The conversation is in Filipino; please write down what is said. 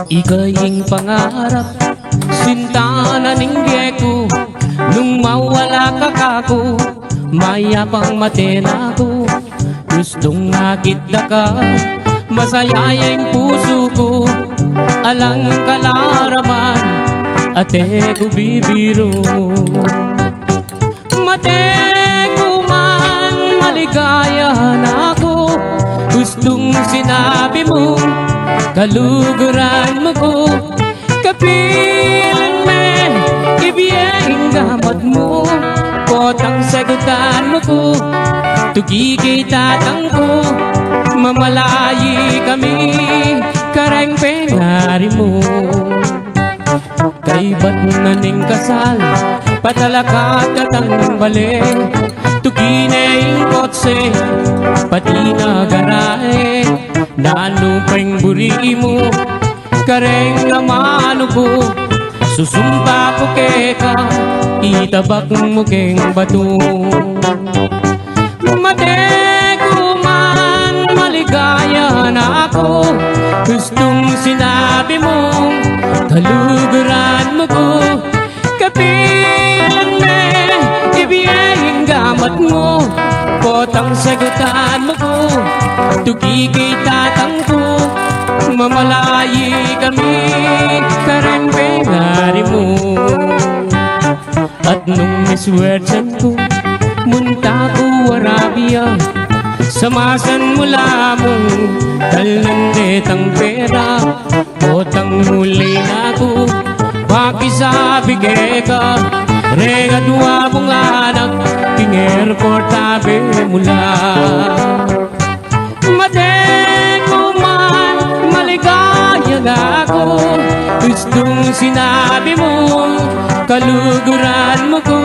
Ika'y pangarap, sinta na ningge ko. Nung mawala ka kako, mayapang matena ko. Gustong nakita ka, masaya yung puso ko. Alang kalaraman, ate ko bibiro. Mate ko man, maligaya na ako. Gustong sinabi mo, kaluguran mo ko. Kapilan me, ibiyeng gamat mo. Potang sagutan mo ko, tugigay tatang ko. Mamalayi kami, kareng pengari mo. Kay ba't naning kasal, patalakat katang balik. Tuginay kotse, pati na garahe. Nanupeng buri mo, kareng lamano ko. Susumpa ko keka, itabak mo keng bato. Mate ko man, maligaya na ako. Gustong sinabi mo, kaluguran mo ko. Kapilan me, ibiyeng gamat mo. Potang sagutan mo ko, tugigay tatang ko. Mamalayi kami, kareng pengari mo. At nung miswertsan ko, munta ko Arabia. Samasan mula mo, talandetang pera. Potang muli na ko, pakisabi ka. Rega dua mong anak, king airport tabi mula. Mate ko man, maligaya na ako. Gustong sinabi mo, kaluguran mo ko.